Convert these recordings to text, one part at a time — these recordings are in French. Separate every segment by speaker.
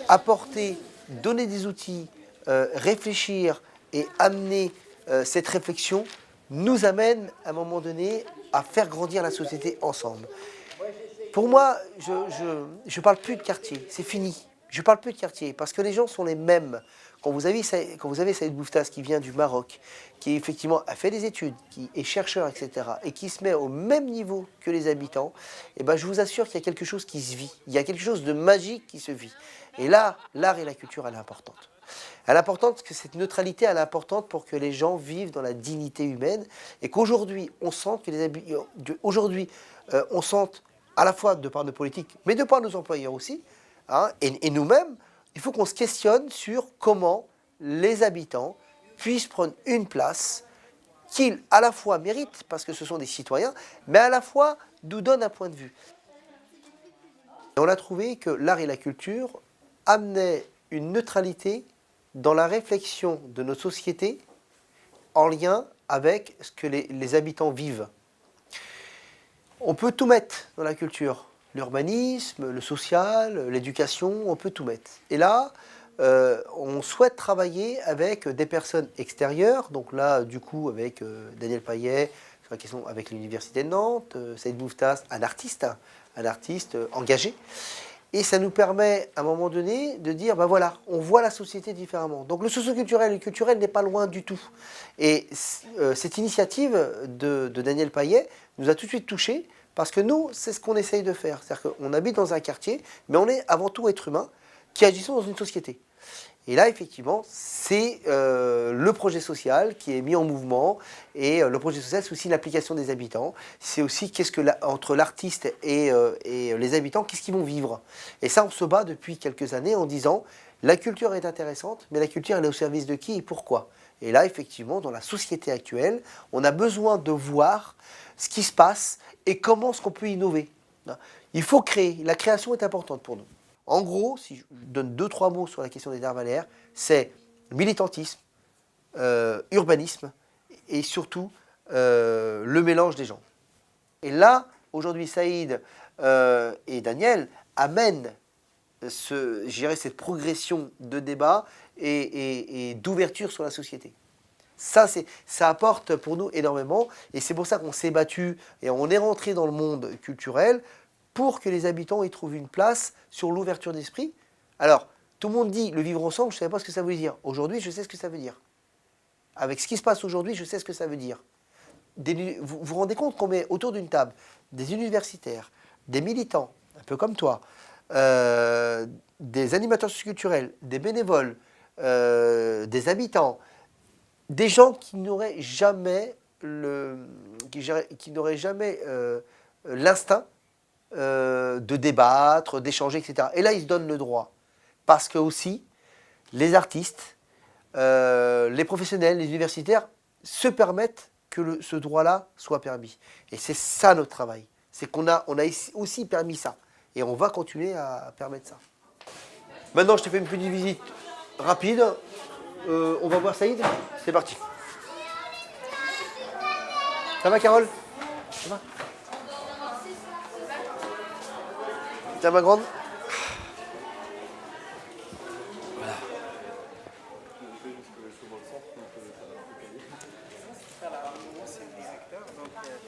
Speaker 1: Apporter, donner des outils, réfléchir et amener cette réflexion nous amène à un moment donné à faire grandir la société ensemble. Pour moi, je parle plus de quartier, c'est fini. Je parle plus de quartier parce que les gens sont les mêmes. Quand vous avez Saïd Bouftaz qui vient du Maroc, qui effectivement a fait des études, qui est chercheur, etc., et qui se met au même niveau que les habitants, eh ben, je vous assure qu'il y a quelque chose qui se vit. Il y a quelque chose de magique qui se vit. Et là, l'art et la culture, elle est importante. Elle est importante parce que cette neutralité, elle est importante pour que les gens vivent dans la dignité humaine et qu'aujourd'hui, on sente que on sente à la fois de par nos politiques, mais de par nos employeurs aussi, hein, et nous-mêmes, il faut qu'on se questionne sur comment les habitants puissent prendre une place qu'ils, à la fois, méritent, parce que ce sont des citoyens, mais à la fois nous donnent un point de vue. Et on a trouvé que l'art et la culture amenaient une neutralité dans la réflexion de nos sociétés en lien avec ce que les habitants vivent. On peut tout mettre dans la culture. L'urbanisme, le social, l'éducation, on peut tout mettre. Et là, on souhaite travailler avec des personnes extérieures, donc là, du coup, avec Daniel Payet, sur la question avec l'Université de Nantes, Saïd Bouftaz, un artiste engagé. Et ça nous permet, à un moment donné, de dire, ben voilà, on voit la société différemment. Donc le socioculturel et le culturel n'est pas loin du tout. Et cette initiative de Daniel Payet nous a tout de suite touchés, parce que nous, c'est ce qu'on essaye de faire. C'est-à-dire qu'on habite dans un quartier, mais on est avant tout être humain qui agissons dans une société. Et là, effectivement, c'est le projet social qui est mis en mouvement. Et le projet social, c'est aussi l'application des habitants. C'est aussi entre l'artiste et les habitants, qu'est-ce qu'ils vont vivre. Et ça, on se bat depuis quelques années en disant, la culture est intéressante, mais la culture, elle est au service de qui et pourquoi. Et là, effectivement, dans la société actuelle, on a besoin de voir ce qui se passe et comment est-ce qu'on peut innover. Il faut créer. La création est importante pour nous. En gros, si je donne 2-3 mots sur la question des Terres Valais, c'est militantisme, urbanisme et surtout le mélange des gens. Et là, aujourd'hui, Saïd et Daniel amènent cette progression de débat et d'ouverture sur la société. Ça apporte pour nous énormément et c'est pour ça qu'on s'est battu et on est rentré dans le monde culturel pour que les habitants y trouvent une place sur l'ouverture d'esprit. Alors, tout le monde dit le vivre ensemble, je ne savais pas ce que ça veut dire. Aujourd'hui, je sais ce que ça veut dire. Avec ce qui se passe aujourd'hui, je sais ce que ça veut dire. Vous vous rendez compte qu'on met autour d'une table des universitaires, des militants, un peu comme toi, des animateurs socioculturels, des bénévoles, des habitants, des gens qui n'auraient jamais l'instinct de débattre, d'échanger, etc. Et là, ils se donnent le droit. Parce que aussi, les artistes, les professionnels, les universitaires se permettent que ce droit-là soit permis. Et c'est ça notre travail. C'est qu'on a aussi permis ça. Et on va continuer à permettre ça. Maintenant, je te fais une petite visite rapide. On va voir Saïd. C'est parti. Ça va, Carole? Ça va? Tiens, ma grande. Voilà.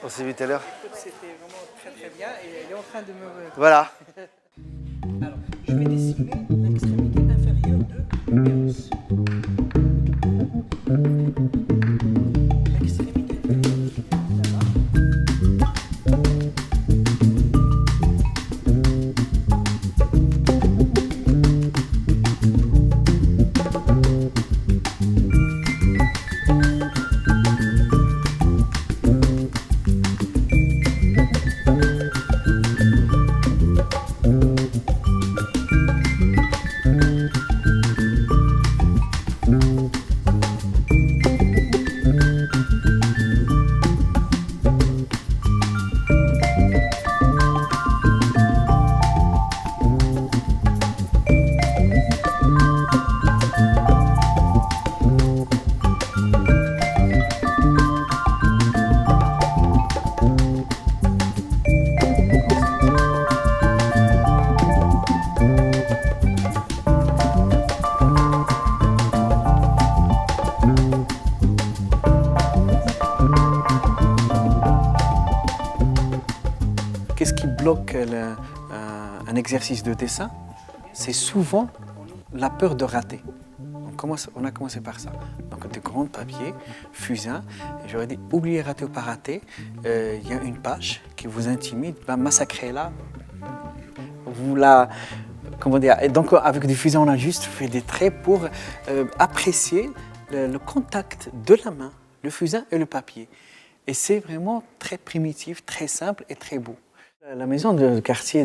Speaker 1: On s'est vu tout à l'heure.
Speaker 2: C'était vraiment très bien et elle est en train de me...
Speaker 1: Voilà.
Speaker 2: Alors, je vais dessiner l'extrémité inférieure de l'utérus. L'extrémité inférieure,
Speaker 3: bloque un exercice de dessin, c'est souvent la peur de rater. On a commencé par ça. Donc de grands papiers, fusains, et j'aurais dit oubliez rater ou pas rater, il y a une page qui vous intimide, massacrez-la. Comment dire, et donc avec des fusains, on a juste fait des traits pour apprécier le contact de la main, le fusain et le papier. Et c'est vraiment très primitif, très simple et très beau. La maison de quartier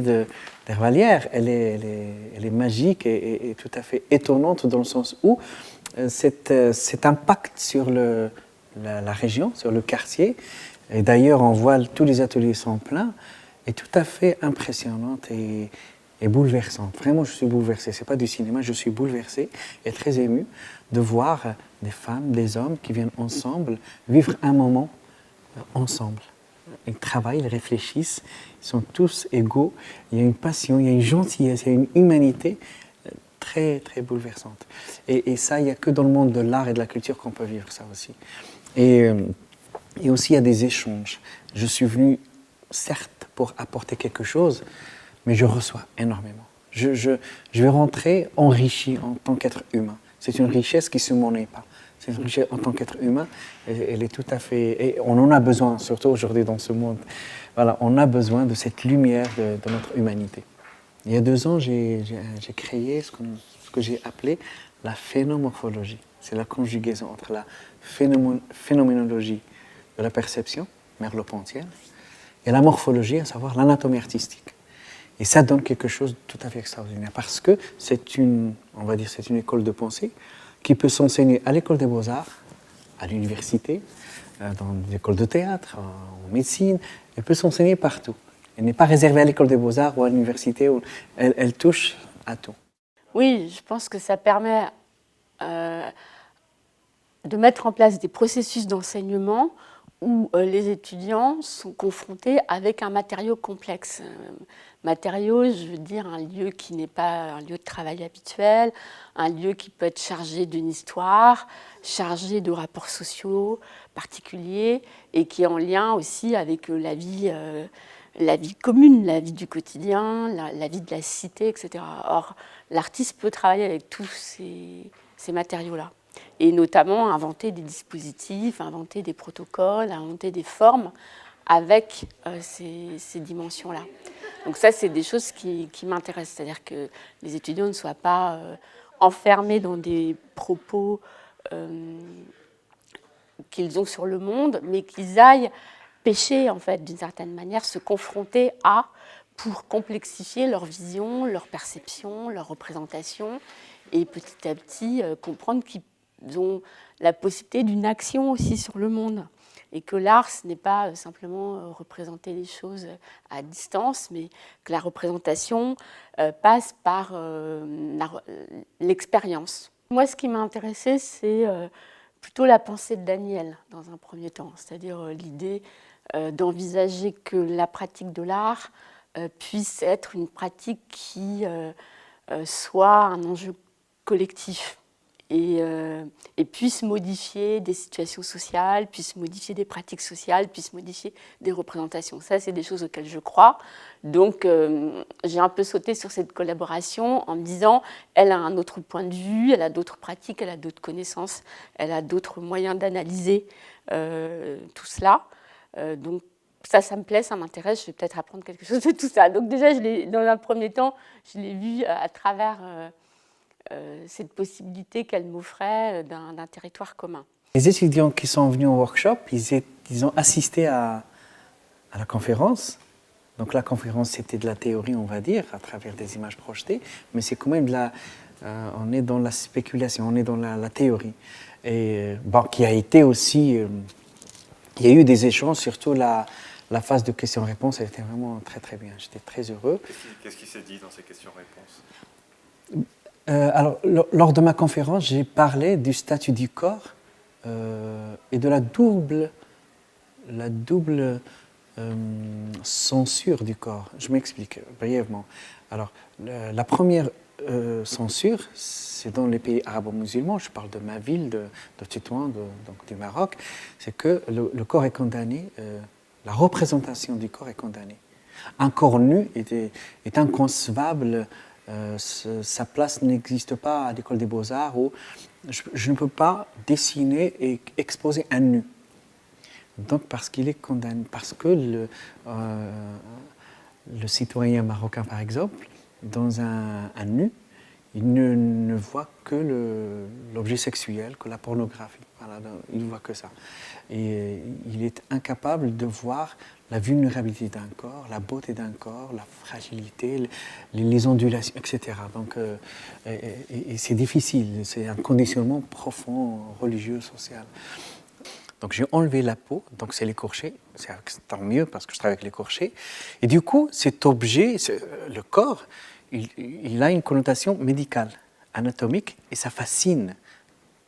Speaker 3: d'Hervallières, elle est magique et tout à fait étonnante dans le sens où cet impact sur la région, sur le quartier, et d'ailleurs on voit tous les ateliers sont pleins, est tout à fait impressionnante et bouleversante. Vraiment, je suis bouleversé. Ce n'est pas du cinéma, je suis bouleversé et très ému de voir des femmes, des hommes qui viennent ensemble vivre un moment ensemble. Ils travaillent, ils réfléchissent, ils sont tous égaux. Il y a une passion, il y a une gentillesse, il y a une humanité très, très bouleversante. Et ça, il n'y a que dans le monde de l'art et de la culture qu'on peut vivre ça aussi. Et aussi, il y a des échanges. Je suis venu, certes, pour apporter quelque chose, mais je reçois énormément. Je vais rentrer enrichi en tant qu'être humain. C'est une richesse qui ne se monnaie pas. C'est une richesse en tant qu'être humain, elle est tout à fait... Et on en a besoin, surtout aujourd'hui dans ce monde. Voilà, on a besoin de cette lumière de notre humanité. Il y a 2 ans, j'ai créé ce que j'ai appelé la phénomorphologie. C'est la conjugaison entre la phénoménologie de la perception, merleau-pontienne, et la morphologie, à savoir l'anatomie artistique. Et ça donne quelque chose de tout à fait extraordinaire, parce que on va dire, c'est une école de pensée qui peut s'enseigner à l'école des beaux-arts, à l'université, dans des écoles de théâtre, en médecine. Elle peut s'enseigner partout. Elle n'est pas réservée à l'école des beaux-arts ou à l'université. Elle touche à tout.
Speaker 4: Oui, je pense que ça permet de mettre en place des processus d'enseignement où les étudiants sont confrontés avec un matériau complexe. Matériau, je veux dire un lieu qui n'est pas un lieu de travail habituel, un lieu qui peut être chargé d'une histoire, chargé de rapports sociaux particuliers et qui est en lien aussi avec la vie commune, la vie du quotidien, la vie de la cité, etc. Or, l'artiste peut travailler avec tous ces matériaux-là. Et notamment inventer des dispositifs, inventer des protocoles, inventer des formes avec ces dimensions-là. Donc ça, c'est des choses qui m'intéressent. C'est-à-dire que les étudiants ne soient pas enfermés dans des propos qu'ils ont sur le monde, mais qu'ils aillent pêcher, en fait, d'une certaine manière, se confronter pour complexifier leur vision, leur perception, leur représentation, et petit à petit comprendre qu'ils ont la possibilité d'une action aussi sur le monde. Et que l'art, ce n'est pas simplement représenter les choses à distance, mais que la représentation passe par l'expérience. Moi, ce qui m'a intéressée, c'est plutôt la pensée de Daniel, dans un premier temps, c'est-à-dire l'idée d'envisager que la pratique de l'art puisse être une pratique qui soit un enjeu collectif et puisse modifier des situations sociales, puisse modifier des pratiques sociales, puisse modifier des représentations. Ça, c'est des choses auxquelles je crois. Donc, j'ai un peu sauté sur cette collaboration en me disant, elle a un autre point de vue, elle a d'autres pratiques, elle a d'autres connaissances, elle a d'autres moyens d'analyser tout cela. Donc, ça me plaît, ça m'intéresse, je vais peut-être apprendre quelque chose de tout ça. Donc déjà, dans un premier temps, je l'ai vu à travers cette possibilité qu'elle m'offrait d'un territoire commun.
Speaker 3: Les étudiants qui sont venus au workshop, ils ont assisté à la conférence. Donc la conférence, c'était de la théorie, on va dire, à travers des images projetées, mais c'est quand même on est dans la spéculation, on est dans la théorie. Et qui a été aussi... il y a eu des échanges, surtout la phase de questions-réponses, elle était vraiment très très bien. J'étais très heureux.
Speaker 5: Qu'est-ce qui s'est dit dans ces questions-réponses ?
Speaker 3: Alors, lors de ma conférence, j'ai parlé du statut du corps et de la double censure du corps. Je m'explique brièvement. Alors, la première censure, c'est dans les pays arabo-musulmans. Je parle de ma ville, de Tétouan, donc du Maroc. C'est que le corps est condamné, la représentation du corps est condamnée. Un corps nu est inconcevable, sa place n'existe pas à l'école des beaux-arts où je ne peux pas dessiner et exposer un nu. Donc parce qu'il est condamné, parce que le citoyen marocain par exemple, dans un nu, il ne voit que l'objet sexuel, que la pornographie. Voilà, il ne voit que ça. Et il est incapable de voir la vulnérabilité d'un corps, la beauté d'un corps, la fragilité, les ondulations, etc. Donc, et c'est difficile, c'est un conditionnement profond, religieux, social. Donc j'ai enlevé la peau, donc c'est l'écorché, c'est tant mieux parce que je travaille avec l'écorché. Et du coup, cet objet, le corps, il a une connotation médicale, anatomique, et ça fascine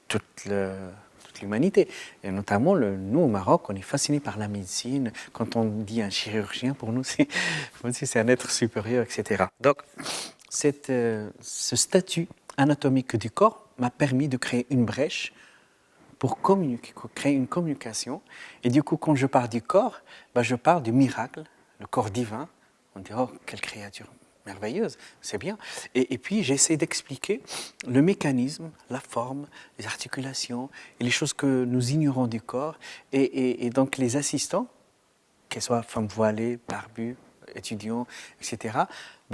Speaker 3: toute l'humanité. Et notamment, nous au Maroc, on est fascinés par la médecine. Quand on dit un chirurgien, pour nous, c'est un être supérieur, etc. Donc, ce statut anatomique du corps m'a permis de créer une brèche pour créer une communication. Et du coup, quand je parle du corps, je parle du miracle, le corps divin. On dit, oh, quelle créature merveilleuse, c'est bien. Et puis, j'essaie d'expliquer le mécanisme, la forme, les articulations et les choses que nous ignorons du corps. Et donc, les assistants, qu'elles soient femmes voilées, barbues, étudiants, etc.,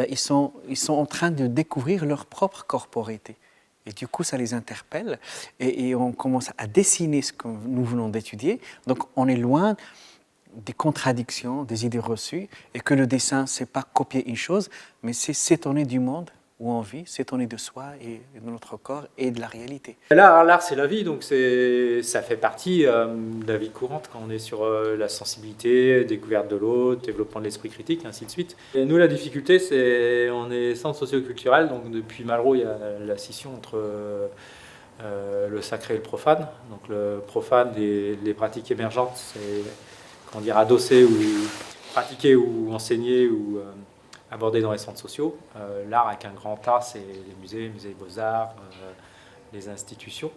Speaker 3: ils sont en train de découvrir leur propre corporité. Et du coup, ça les interpelle et on commence à dessiner ce que nous venons d'étudier. Donc, on est loin des contradictions, des idées reçues, et que le dessin, c'est pas copier une chose, mais c'est s'étonner du monde où on vit, s'étonner de soi et de notre corps et de la réalité.
Speaker 6: L'art, c'est la vie, donc ça fait partie de la vie courante quand on est sur la sensibilité, découverte de l'autre, développement de l'esprit critique, ainsi de suite. Et nous, la difficulté, c'est on est centre socio-culturel, donc depuis Malraux, il y a la scission entre le sacré et le profane. Donc le profane, les pratiques émergentes, c'est adossé ou pratiqué ou enseigné ou abordé dans les centres sociaux. L'art avec un grand A, c'est les musées des beaux-arts, les institutions.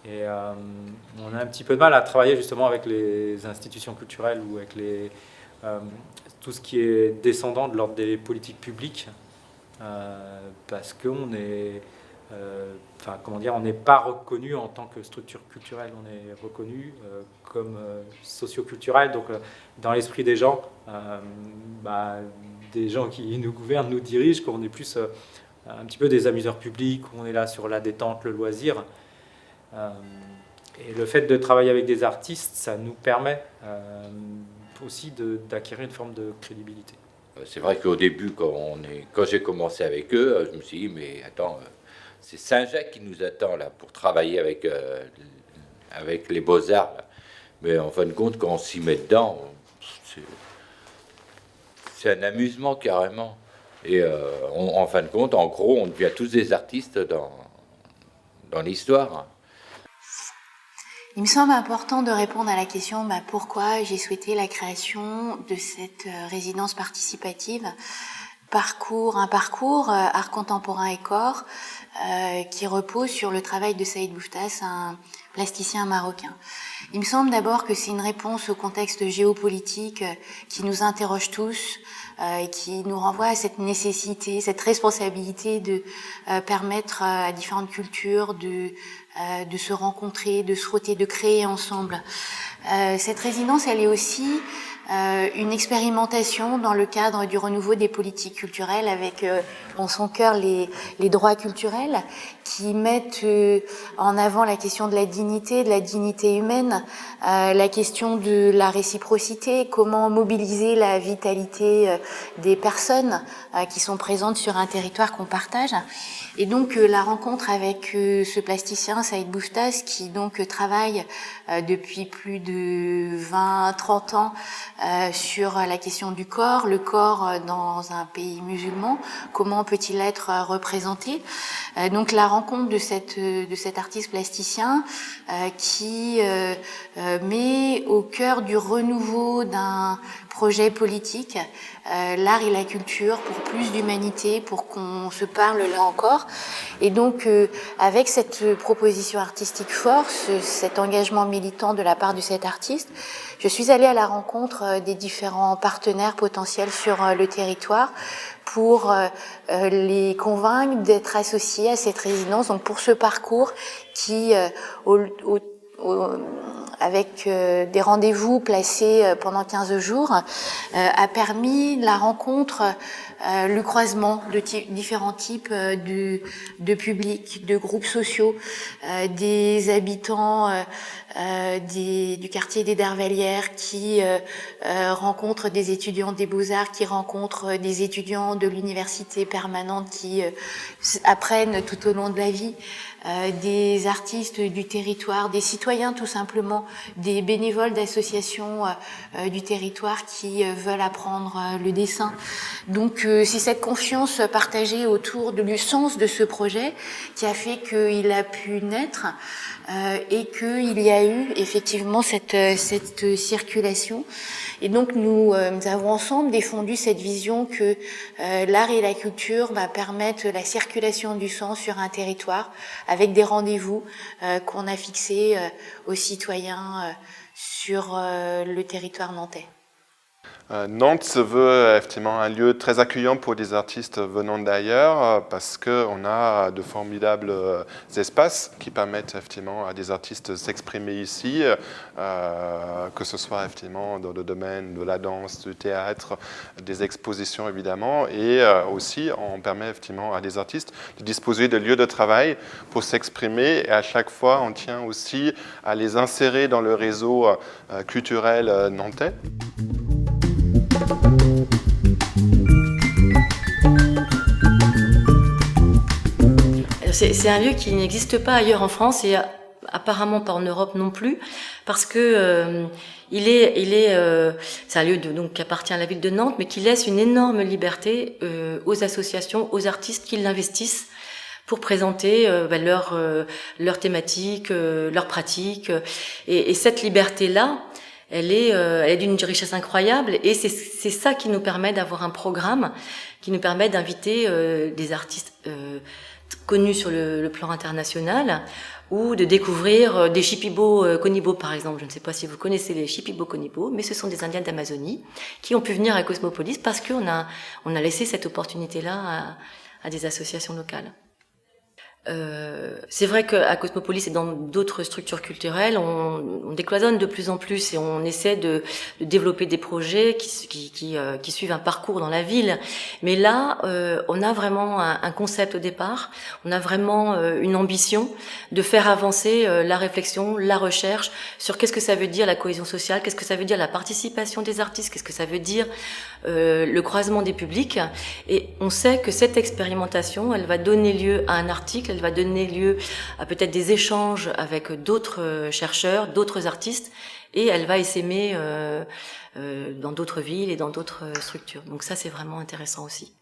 Speaker 6: Et on a un petit peu de mal à travailler justement avec les institutions culturelles ou avec tout ce qui est descendant de l'ordre des politiques publiques, parce qu'on est... on n'est pas reconnu en tant que structure culturelle, on est reconnu comme socio-culturel. Donc, dans l'esprit des gens qui nous gouvernent, nous dirigent, qu'on est plus un petit peu des amuseurs publics, où on est là sur la détente, le loisir. Et le fait de travailler avec des artistes, ça nous permet aussi d'acquérir une forme de crédibilité.
Speaker 7: C'est vrai qu'au début, quand j'ai commencé avec eux, je me suis dit, mais attends... C'est Saint-Jacques qui nous attend là pour travailler avec les beaux-arts. Mais en fin de compte, quand on s'y met dedans, c'est un amusement carrément. Et en fin de compte, en gros, on devient tous des artistes dans l'histoire.
Speaker 8: Il me semble important de répondre à la question pourquoi j'ai souhaité la création de cette résidence participative. Un parcours art contemporain et corps qui repose sur le travail de Saïd Bouftaz, un plasticien marocain. Il me semble d'abord que c'est une réponse au contexte géopolitique qui nous interroge tous et qui nous renvoie à cette nécessité, cette responsabilité de permettre à différentes cultures de se rencontrer, de se frotter, de créer ensemble. Cette résidence, elle est aussi une expérimentation dans le cadre du renouveau des politiques culturelles avec en son cœur les droits culturels qui mettent en avant la question de la dignité humaine, la question de la réciprocité, comment mobiliser la vitalité des personnes qui sont présentes sur un territoire qu'on partage. Et donc la rencontre avec ce plasticien Saïd Bouftaz qui donc travaille depuis plus de 20-30 ans sur la question du corps, le corps dans un pays musulman, comment peut-il être représenté. Donc la rencontre de cet artiste plasticien qui met au cœur du renouveau d'un projet politique, l'art et la culture pour plus d'humanité, pour qu'on se parle là encore. Et donc, avec cette proposition artistique force, cet engagement militant de la part de cet artiste, je suis allée à la rencontre des différents partenaires potentiels sur le territoire pour les convaincre d'être associés à cette résidence, donc pour ce parcours qui, avec des rendez-vous placés pendant 15 jours, a permis la rencontre, le croisement de différents types de publics, de groupes sociaux, des habitants du quartier des Dervalières qui rencontrent des étudiants des Beaux-Arts, qui rencontrent des étudiants de l'université permanente qui apprennent tout au long de la vie, des artistes du territoire, des citoyens tout simplement, des bénévoles d'associations du territoire qui veulent apprendre le dessin. Donc c'est cette confiance partagée autour du sens de ce projet qui a fait qu'il a pu naître et qu'il y a eu effectivement cette circulation. Et donc nous avons ensemble défendu cette vision que l'art et la culture permettent la circulation du sens sur un territoire avec des rendez-vous qu'on a fixés aux citoyens sur le territoire nantais.
Speaker 9: Nantes se veut effectivement un lieu très accueillant pour des artistes venant d'ailleurs parce qu'on a de formidables espaces qui permettent effectivement à des artistes de s'exprimer ici, que ce soit effectivement dans le domaine de la danse, du théâtre, des expositions évidemment, et aussi on permet effectivement à des artistes de disposer de lieux de travail pour s'exprimer, et à chaque fois on tient aussi à les insérer dans le réseau culturel nantais.
Speaker 10: C'est un lieu qui n'existe pas ailleurs en France et apparemment pas en Europe non plus, parce que c'est un lieu donc qui appartient à la ville de Nantes, mais qui laisse une énorme liberté aux associations, aux artistes qui l'investissent pour présenter leurs thématiques, leurs pratiques, et cette liberté-là, elle est d'une richesse incroyable, et c'est ça qui nous permet d'avoir un programme qui nous permet d'inviter des artistes connus sur le plan international, ou de découvrir des Shipibo-Konibo par exemple. Je ne sais pas si vous connaissez les Shipibo-Konibo, mais ce sont des Indiens d'Amazonie qui ont pu venir à Cosmopolis parce qu'on a laissé cette opportunité-là à des associations locales. C'est vrai qu'à Cosmopolis et dans d'autres structures culturelles, on décloisonne de plus en plus et on essaie de développer des projets qui suivent un parcours dans la ville. Mais là, on a vraiment un concept au départ, on a vraiment une ambition de faire avancer la réflexion, la recherche sur qu'est-ce que ça veut dire la cohésion sociale, qu'est-ce que ça veut dire la participation des artistes, qu'est-ce que ça veut dire le croisement des publics. Et on sait que cette expérimentation, elle va donner lieu à un article, elle va donner lieu à peut-être des échanges avec d'autres chercheurs, d'autres artistes, et elle va essaimer dans d'autres villes et dans d'autres structures. Donc ça, c'est vraiment intéressant aussi.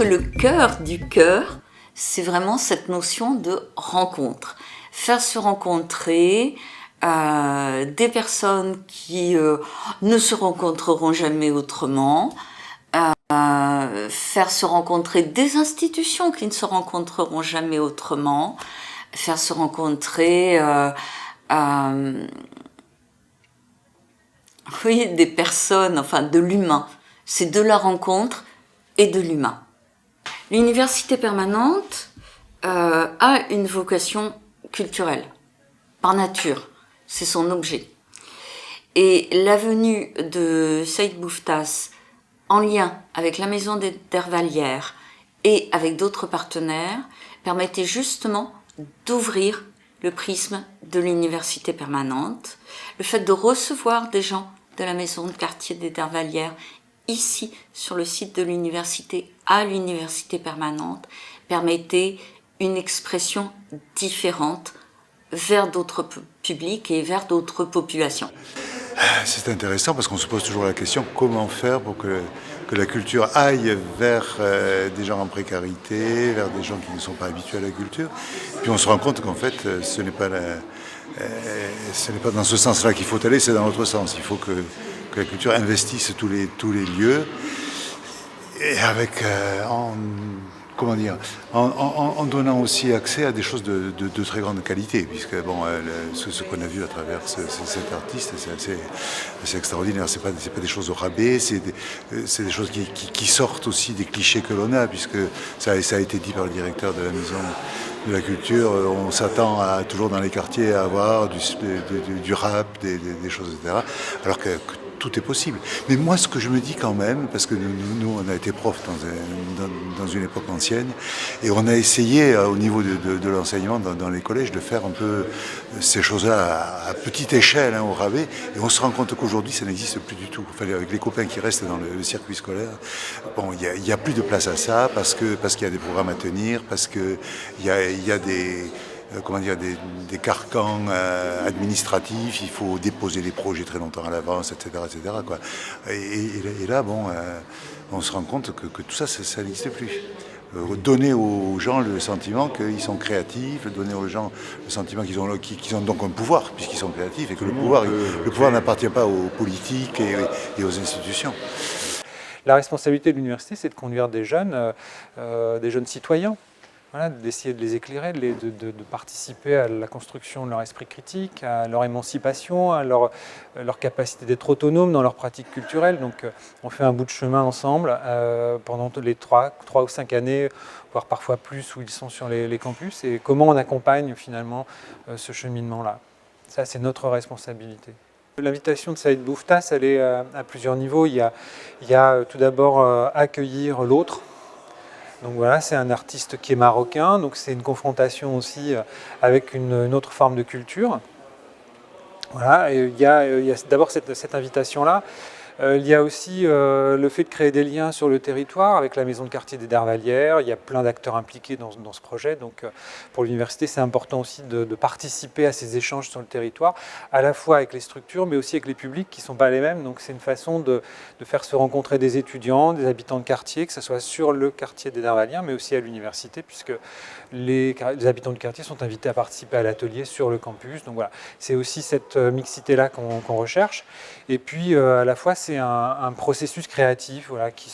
Speaker 11: Le cœur du cœur, c'est vraiment cette notion de rencontre. Faire se rencontrer des personnes qui ne se rencontreront jamais autrement, faire se rencontrer des institutions qui ne se rencontreront jamais autrement, faire se rencontrer des personnes, enfin de l'humain. C'est de la rencontre et de l'humain. L'université permanente a une vocation culturelle, par nature, c'est son objet. Et la venue de Saïd Bouftaz, en lien avec la Maison des Dervalières et avec d'autres partenaires, permettait justement d'ouvrir le prisme de l'université permanente. Le fait de recevoir des gens de la Maison de quartier des Dervalières ici, sur le site de l'université, à l'université permanente, permettait une expression différente vers d'autres publics et vers d'autres populations.
Speaker 12: C'est intéressant parce qu'on se pose toujours la question comment faire pour que la culture aille vers des gens en précarité, vers des gens qui ne sont pas habitués à la culture. Puis on se rend compte qu'en fait, ce n'est pas dans ce sens-là qu'il faut aller, c'est dans l'autre sens. Il faut que la culture investisse tous les lieux et avec en donnant aussi accès à des choses de très grande qualité, puisque bon, ce qu'on a vu à travers cet artiste, c'est assez extraordinaire. C'est pas des choses au rabais, c'est des choses qui sortent aussi des clichés que l'on a, puisque ça a été dit par le directeur de la maison de la culture. On s'attend toujours dans les quartiers à avoir du rap, des choses, etc. Alors que tout est possible. Mais moi, ce que je me dis quand même, parce que nous on a été profs dans une époque ancienne, et on a essayé au niveau de l'enseignement dans les collèges de faire un peu ces choses-là à petite échelle, au rabais, et on se rend compte qu'aujourd'hui ça n'existe plus du tout. Enfin, avec les copains qui restent dans le circuit scolaire, bon, il y a plus de place à ça parce qu'il y a des programmes à tenir, parce qu'il y a des carcans administratifs, il faut déposer les projets très longtemps à l'avance, etc. quoi. Et là, bon, on se rend compte que tout ça, ça n'existe plus. Donner aux gens le sentiment qu'ils sont créatifs, donner aux gens le sentiment qu'ils ont donc un pouvoir, puisqu'ils sont créatifs, et que le pouvoir n'appartient pas aux politiques et aux institutions.
Speaker 6: La responsabilité de l'université, c'est de conduire des jeunes citoyens. Voilà, d'essayer de les éclairer, de participer à la construction de leur esprit critique, à leur émancipation, à leur capacité d'être autonome dans leurs pratiques culturelles. Donc on fait un bout de chemin ensemble pendant les 3 ou 5 années, voire parfois plus, où ils sont sur les campus, et comment on accompagne finalement ce cheminement-là. Ça, c'est notre responsabilité. L'invitation de Saïd Bouftaz, elle est à plusieurs niveaux. Il y a tout d'abord accueillir l'autre. Donc voilà, c'est un artiste qui est marocain, donc c'est une confrontation aussi avec une autre forme de culture. Voilà, et il y a d'abord cette invitation-là. Il y a aussi le fait de créer des liens sur le territoire avec la maison de quartier des Dervalières. Il y a plein d'acteurs impliqués dans ce projet. Donc pour l'université, c'est important aussi de participer à ces échanges sur le territoire, à la fois avec les structures, mais aussi avec les publics qui ne sont pas les mêmes. Donc c'est une façon de faire se rencontrer des étudiants, des habitants de quartier, que ce soit sur le quartier des Dervalières, mais aussi à l'université, puisque les habitants de quartier sont invités à participer à l'atelier sur le campus. Donc voilà, c'est aussi cette mixité-là qu'on recherche. Et puis à la fois, c'est un processus créatif, voilà, qui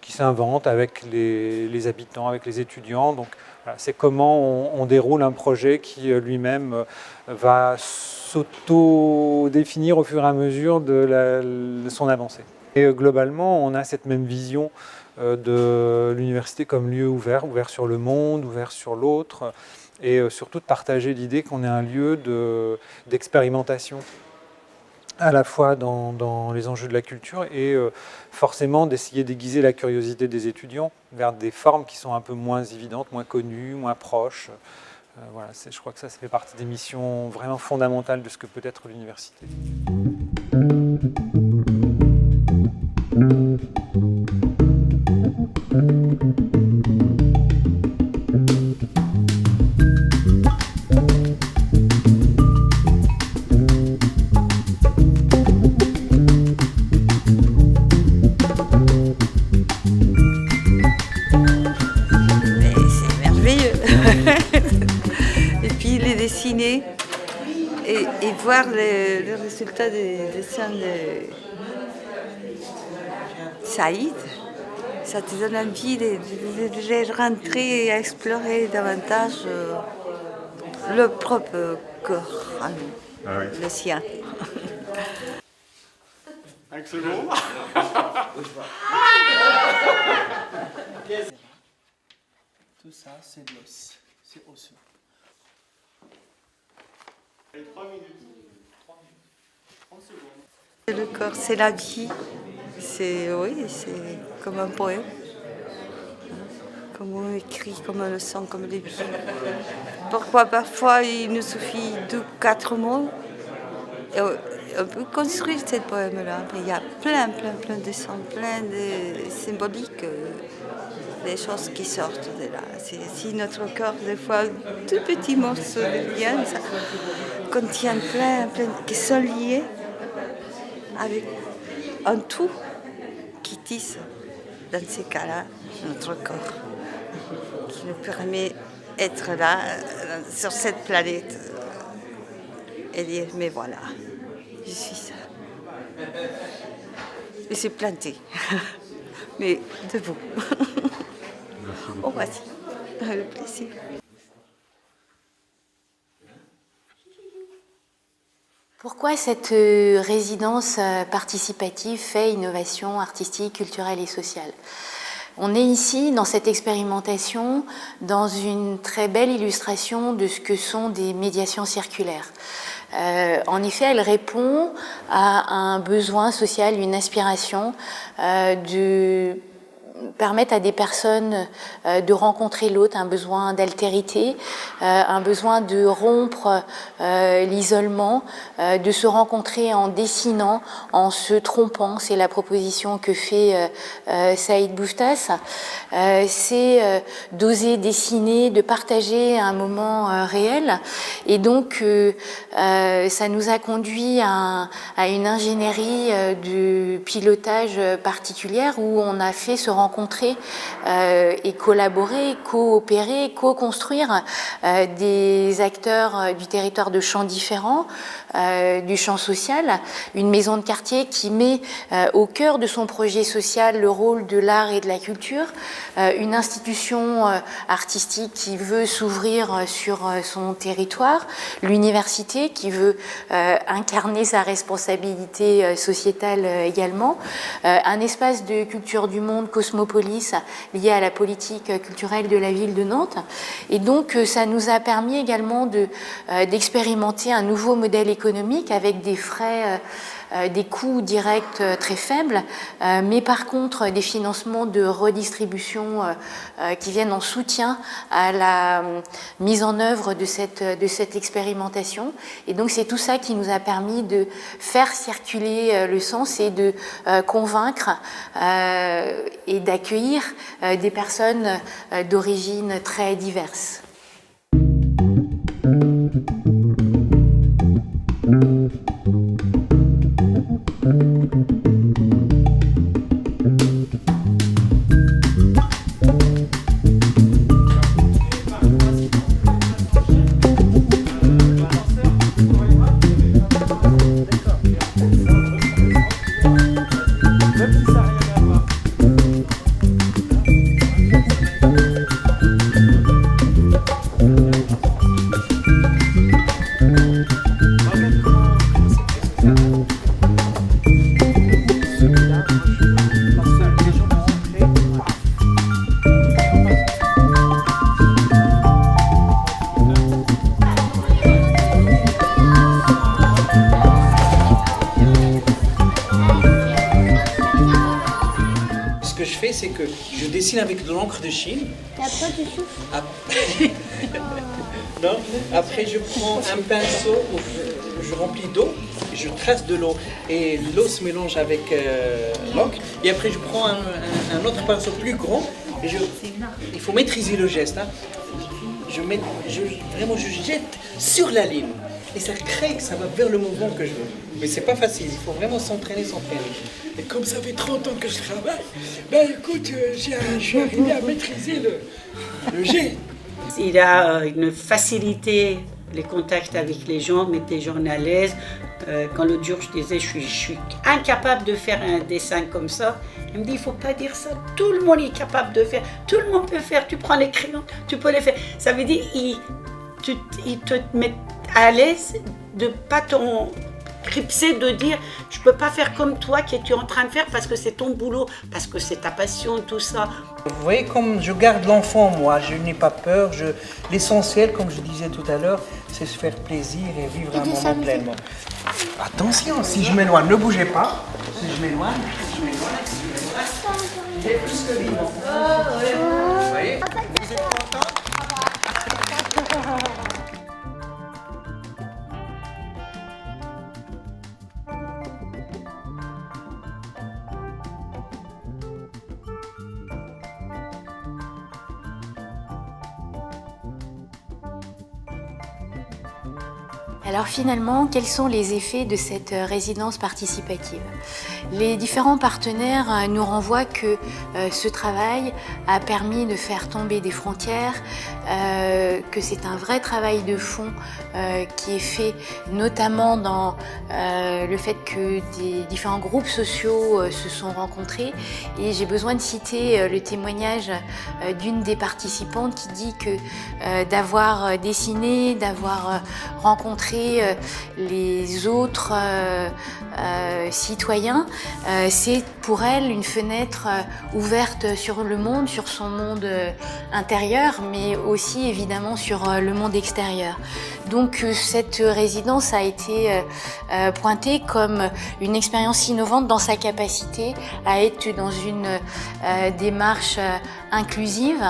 Speaker 6: s'invente avec les habitants, avec les étudiants. Donc voilà, c'est comment on déroule un projet qui lui-même va s'auto-définir au fur et à mesure de son avancée. Et globalement, on a cette même vision de l'université comme lieu ouvert sur le monde, ouvert sur l'autre, et surtout de partager l'idée qu'on est un lieu d'expérimentation, à la fois dans les enjeux de la culture et forcément d'essayer d'aiguiser la curiosité des étudiants vers des formes qui sont un peu moins évidentes, moins connues, moins proches. Voilà, je crois que ça fait partie des missions vraiment fondamentales de ce que peut être l'université.
Speaker 13: Et voir le résultat des dessins de Saïd, ça te donne envie de rentrer et explorer davantage le propre corps, le sien.
Speaker 5: Excellent.
Speaker 2: Tout ça, c'est de l'os, c'est osseux.
Speaker 13: Le corps, c'est la vie. C'est comme un poème. Comme on écrit, comme on le sent, comme les vies. Pourquoi parfois il nous suffit 2 ou 4 mots on peut construire ce poème-là. Il y a plein de sons, plein de symboliques, des choses qui sortent de là. Si notre corps, des fois, tout petit morceau de lien, ça contient plein qui sont liés avec un tout qui tisse, dans ces cas-là, notre corps, qui nous permet d'être là, sur cette planète, et dire, mais voilà, je suis ça. Je suis plantée, mais debout. Oh, voici, le plaisir.
Speaker 8: Pourquoi cette résidence participative fait innovation artistique, culturelle et sociale ? On est ici, dans cette expérimentation, dans une très belle illustration de ce que sont des médiations circulaires. En effet, elle répond à un besoin social, une aspiration de permettre à des personnes de rencontrer l'autre, un besoin d'altérité, un besoin de rompre l'isolement, de se rencontrer en dessinant, en se trompant. C'est la proposition que fait Saïd Bouftaz. C'est d'oser dessiner, de partager un moment réel. Et donc, ça nous a conduit à une ingénierie de pilotage particulière où on a fait se rencontrer et collaborer, coopérer, co-construire des acteurs du territoire de champs différents, du champ social, une maison de quartier qui met au cœur de son projet social le rôle de l'art et de la culture, une institution artistique qui veut s'ouvrir sur son territoire, l'université qui veut incarner sa responsabilité sociétale également, un espace de culture du monde cosmopolis lié à la politique culturelle de la ville de Nantes. Et donc ça nous a permis également d'expérimenter un nouveau modèle économique avec des frais, des coûts directs très faibles, mais par contre des financements de redistribution qui viennent en soutien à la mise en œuvre de cette expérimentation. Et donc c'est tout ça qui nous a permis de faire circuler le sens et de convaincre et d'accueillir des personnes d'origines très diverses.
Speaker 2: C'est que je dessine avec de l'encre de Chine.
Speaker 14: Et après tu souffles.
Speaker 2: Non. Après je prends un pinceau, je remplis d'eau, je trace de l'eau et l'eau se mélange avec l'encre. Et après je prends un autre pinceau plus grand et il faut maîtriser le geste. Hein. Vraiment je jette sur la ligne et ça crée que ça va vers le mouvement que je veux. Mais c'est pas facile, il faut vraiment s'entraîner. Et comme ça fait 30 ans que je travaille, ben écoute, je suis arrivé à maîtriser le jet.
Speaker 15: Il a une facilité, les contacts avec les gens, mettre les gens à l'aise. Quand l'autre jour je disais je suis incapable de faire un dessin comme ça, il me dit il faut pas dire ça, tout le monde est capable de faire, tout le monde peut faire, tu prends les crayons, tu peux les faire. Ça veut dire il te met à l'aise de pas ton cripser, de dire je peux pas faire comme toi qui es en train de faire parce que c'est ton boulot, parce que c'est ta passion, tout ça.
Speaker 2: Vous voyez comme je garde l'enfant moi, je n'ai pas peur, l'essentiel comme je disais tout à l'heure, c'est se faire plaisir et vivre un moment pleinement. Attention, si je m'éloigne, ne bougez pas, si je m'éloigne, il est plus que vivant. Vous voyez, vous êtes content?
Speaker 8: Alors finalement, quels sont les effets de cette résidence participative? Les différents partenaires nous renvoient que ce travail a permis de faire tomber des frontières, que c'est un vrai travail de fond qui est fait notamment dans le fait que des différents groupes sociaux se sont rencontrés. Et j'ai besoin de citer le témoignage d'une des participantes qui dit que d'avoir dessiné, d'avoir rencontré les autres citoyens, c'est pour elle une fenêtre ouverte sur le monde, sur son monde intérieur, mais aussi évidemment sur le monde extérieur. Donc cette résidence a été pointée comme une expérience innovante dans sa capacité à être dans une démarche inclusive,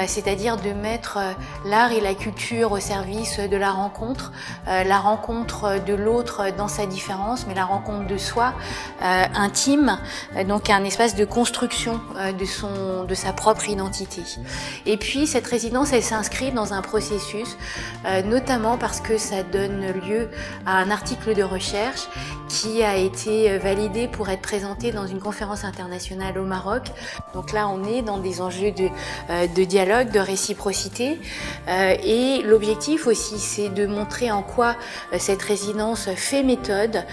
Speaker 8: c'est-à-dire de mettre l'art et la culture au service de la rencontre de l'autre dans sa différence, mais la rencontre de soi intime, donc un espace de construction de sa propre identité. Et puis cette résidence, elle s'inscrit dans un processus, notamment parce que ça donne lieu à un article de recherche qui a été validé pour être présenté dans une conférence internationale au Maroc. Donc là, on est dans des enjeux de dialogue, de réciprocité. Et l'objectif aussi, c'est de montrer en quoi cette résidence fait méthode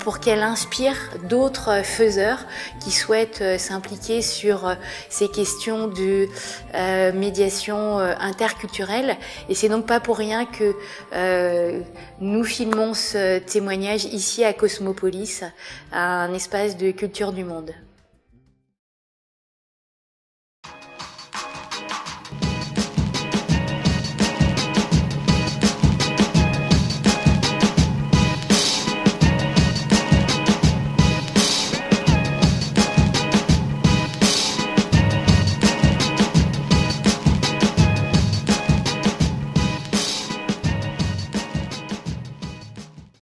Speaker 8: pour qu'elle inspire d'autres faiseurs qui souhaitent s'impliquer sur ces questions de médiation interculturelle. Et c'est donc pas pour rien que nous filmons ce témoignage ici à Cosmopolis, un espace de culture du monde.